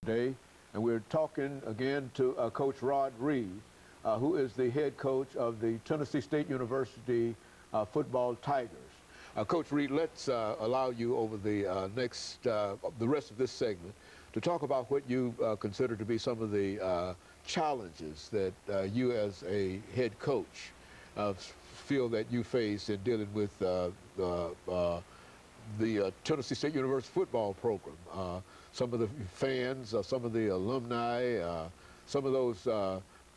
Day, and we're talking again to Coach RReed, who is the head coach of the Tennessee State University football Tigers. Coach Reed, let's allow you over the the rest of this segment to talk about what you consider to be some of the challenges that you as a head coach feel that you face in dealing with the Tennessee State University football program. Some of the fans, some of the alumni, some of those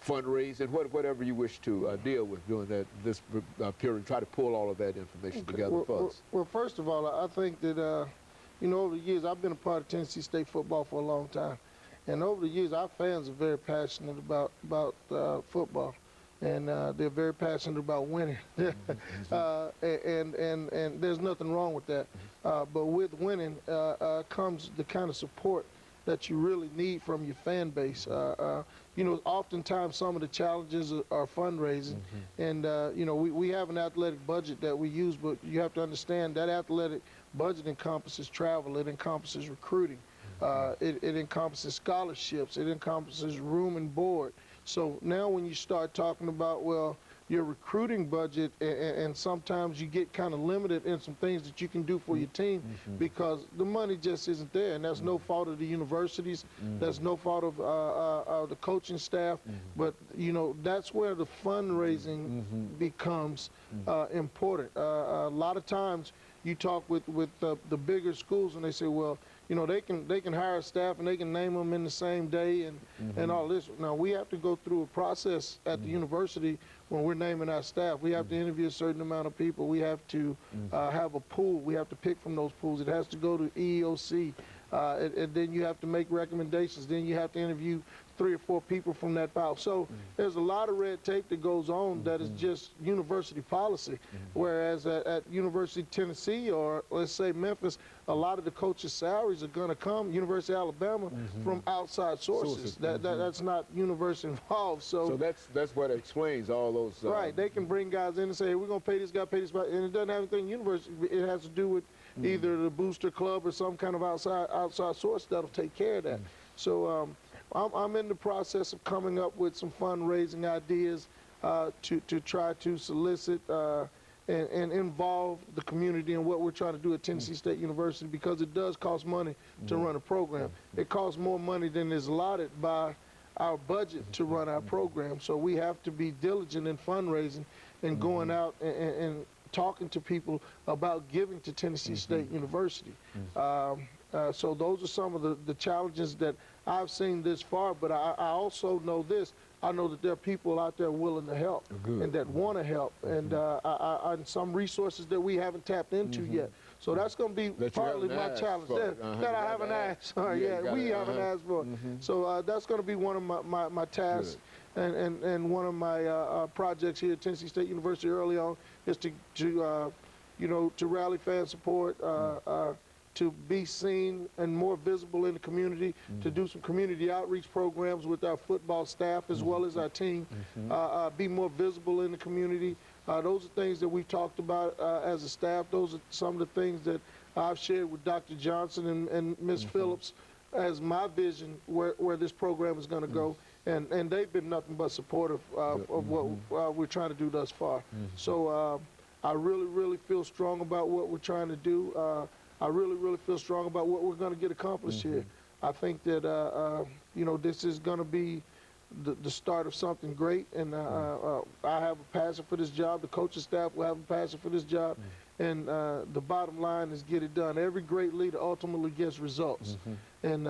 fundraising, whatever you wish to deal with during this period, try to pull all of that information together for us. Well, first of all, I think that, you know, over the years, I've been a part of Tennessee State football for a long time. And over the years, our fans are very passionate about football. And they're very passionate about winning. and there's nothing wrong with that. But with winning comes the kind of support that you really need from your fan base. You know, oftentimes some of the challenges are fundraising. And, you know, we have an athletic budget that we use, but you have to understand that athletic budget encompasses travel, it encompasses recruiting, it encompasses scholarships, it encompasses room and board. So now when you start talking about, well, your recruiting budget, and sometimes you get kind of limited in some things that you can do for your team because the money just isn't there, and that's no fault of the universities, that's no fault of the coaching staff, but you know, that's where the fundraising becomes important. A lot of times you talk with the bigger schools and they say, well, you know, they can hire staff and they can name them in the same day and all this. Now we have to go through a process at the university when we're naming our staff. We have to interview a certain amount of people. We have to have a pool. We have to pick from those pools. It has to go to EEOC. And then you have to make recommendations. Then you have to interview 3 or 4 people from that file. So there's a lot of red tape that goes on that is just university policy. Whereas at University of Tennessee, or let's say Memphis, a lot of the coaches' salaries are going to come, University of Alabama, from outside sources. That's not university involved. So that's what explains all those. Right. They can bring guys in and say, hey, we're going to pay this guy, and it doesn't have anything university. It has to do with either the booster club or some kind of outside source that'll take care of that. So I'm in the process of coming up with some fundraising ideas to try to solicit and involve the community in what we're trying to do at Tennessee State University, because it does cost money to run a program. It costs more money than is allotted by our budget to run our program. So we have to be diligent in fundraising and going out and talking to people about giving to Tennessee State University. So those are some of the challenges that I've seen this far, but I also know this. I know that there are people out there willing to help and that want to help, and some resources that we haven't tapped into yet. So that's going to be partly my challenge that I haven't asked. We haven't asked for. So that's going to be one of my tasks. And one of my projects here at Tennessee State University early on is to you know, to rally fan support, to be seen and more visible in the community, to do some community outreach programs with our football staff as well as our team, be more visible in the community. Those are things that we've talked about as a staff. Those are some of the things that I've shared with Dr. Johnson and Ms. Phillips as my vision where this program is going to go. And they've been nothing but supportive of what we're trying to do thus far. So I really feel strong about what we're trying to do. I really feel strong about what we're going to get accomplished here. I think that, you know, this is going to be the start of something great, and I have a passion for this job. The coaching staff will have a passion for this job, and the bottom line is get it done. Every great leader ultimately gets results. And,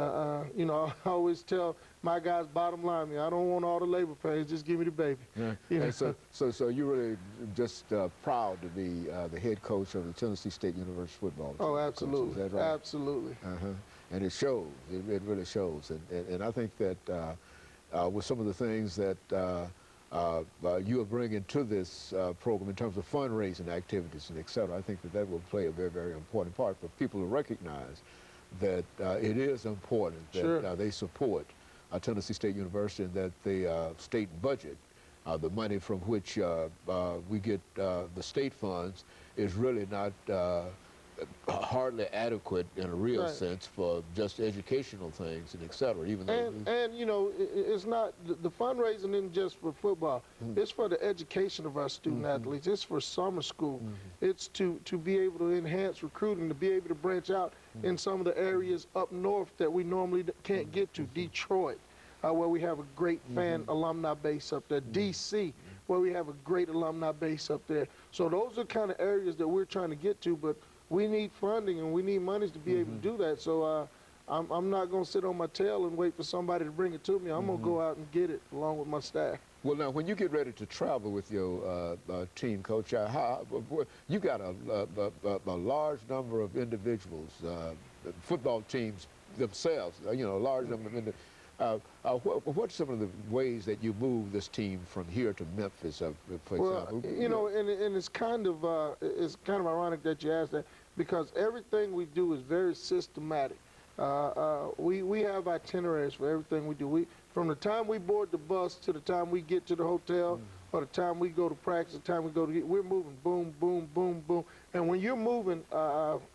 you know, I always tell my guys, bottom line, I don't want all the labor pains, just give me the baby. You know? So you're really just proud to be the head coach of the Tennessee State University football team. Oh, absolutely. Is that right? Absolutely. And it shows. It really shows. And I think that with some of the things that you are bringing to this program in terms of fundraising activities and et cetera, I think that will play a very important part for people to recognize that it is important that they support Tennessee State University, and that the state budget, the money from which we get the state funds, is really not hardly adequate in a real Right. sense for just educational things and et cetera, even though And you know, it's not, the fundraising isn't just for football. It's for the education of our student athletes. It's for summer school. It's to be able to enhance recruiting, to be able to branch out in some of the areas up north that we normally can't get to. Detroit, where we have a great fan alumni base up there. DC, where we have a great alumni base up there. So those are kind of areas that we're trying to get to, but we need funding and we need monies to be able to do that. So I'm not going to sit on my tail and wait for somebody to bring it to me. I'm going to go out and get it along with my staff. well, now, when you get ready to travel with your team, Coach, you got a large number of individuals, football teams themselves, you know, a large number of individuals. What's some of the ways that you move this team from here to Memphis, for example? You know, and it's kind of ironic that you asked that, because everything we do is very systematic. We have itineraries for everything we do. From the time we board the bus to the time we get to the hotel, or the time we go to practice, the time we go to get, we're moving boom, boom, boom, boom. And when you're moving,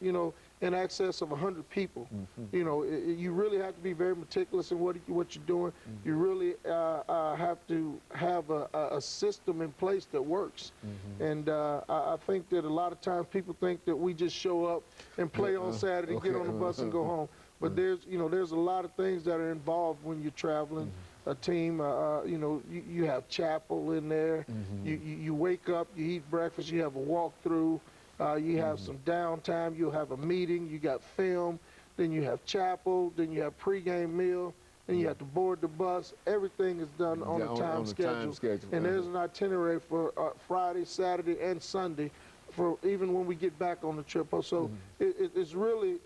you know, in excess of 100 people, you know, you really have to be very meticulous in what you're doing. You really have to have a system in place that works. And I think that a lot of times people think that we just show up and play on Saturday, get on the bus and go home. But there's a lot of things that are involved when you're traveling. A team, you know, you have chapel in there. You wake up, you eat breakfast, you have a walkthrough. You have some downtime, you'll have a meeting, you got film, then you have chapel, then you have pregame meal, then you have to board the bus. Everything is done on a time schedule. And there's an itinerary for Friday, Saturday, and Sunday, for even when we get back on the trip. So it's really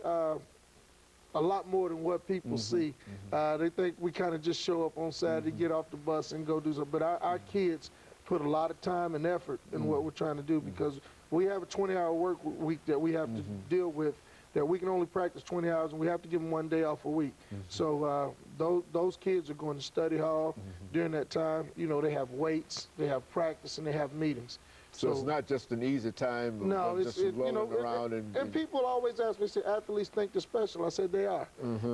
a lot more than what people see. They think we kind of just show up on Saturday, get off the bus, and go do something. But our kids put a lot of time and effort in what we're trying to do, because we have a 20-hour work week that we have to deal with, that we can only practice 20 hours, and we have to give them 1 day off a week. So those kids are going to study hall during that time. You know, they have weights, they have practice, and they have meetings. So it's not just an easy time, no, just rolling around. And people always ask me, say, athletes think they're special. I said they are,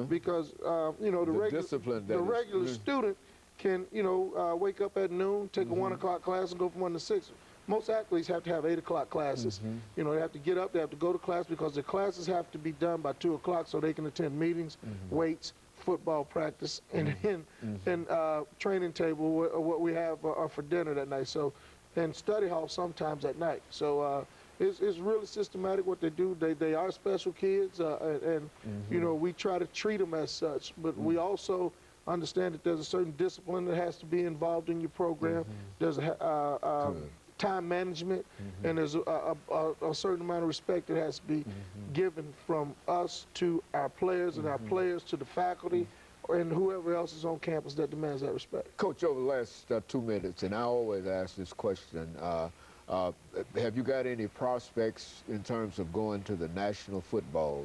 because you know, the regular student can, you know, wake up at noon, take a 1 o'clock class, and go from 1 to 6. Most athletes have to have 8 o'clock classes. You know, they have to get up, they have to go to class, because the classes have to be done by 2 o'clock so they can attend meetings, weights, football practice, and then training table, what we have for dinner that night. So, and study hall sometimes at night. So it's really systematic what they do. They are special kids, and you know, we try to treat them as such, but we also understand that there's a certain discipline that has to be involved in your program. There's time management, and there's a certain amount of respect that has to be given from us to our players, and our players to the faculty, and whoever else is on campus that demands that respect. Coach, over the last 2 minutes, and I always ask this question, have you got any prospects in terms of going to the National Football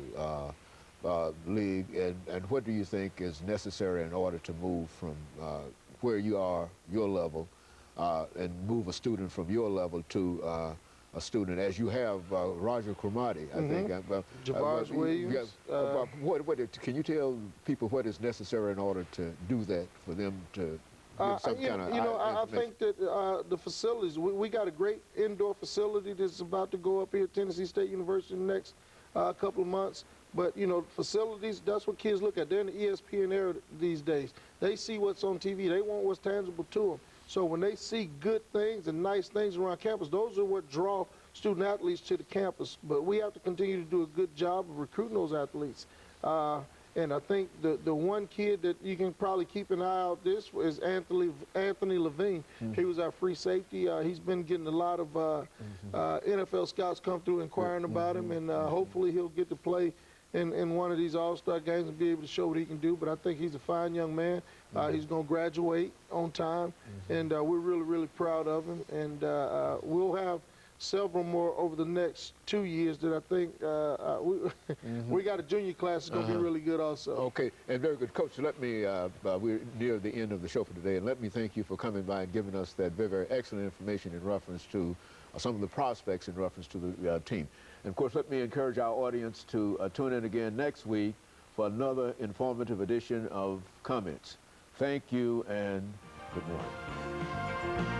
League, and what do you think is necessary in order to move from where you are, your level, and move a student from your level to a student, as you have Roger Cromartie, I think. Javars Williams. Can you tell people what is necessary in order to do that, for them to give some kind of I think that the facilities, we got a great indoor facility that's about to go up here at Tennessee State University in the next couple of months. But, you know, facilities, that's what kids look at. They're in the ESPN era these days. They see what's on TV. They want what's tangible to them. So when they see good things and nice things around campus, those are what draw student athletes to the campus. But we have to continue to do a good job of recruiting those athletes. And I think the one kid that you can probably keep an eye out this is Anthony Levine. He was our free safety. He's been getting a lot of NFL scouts come through inquiring about him, and hopefully he'll get to play in one of these all-star games and be able to show what he can do. But I think he's a fine young man. He's going to graduate on time, and we're really, really proud of him. And we'll have several more over the next 2 years that I think we got a junior class that's going to be really good also. Okay, and very good. Coach, let me, we're near the end of the show for today, and let me thank you for coming by and giving us that very, very excellent information in reference to some of the prospects in reference to the team. And of course, let me encourage our audience to tune in again next week for another informative edition of Comments. Thank you and good morning.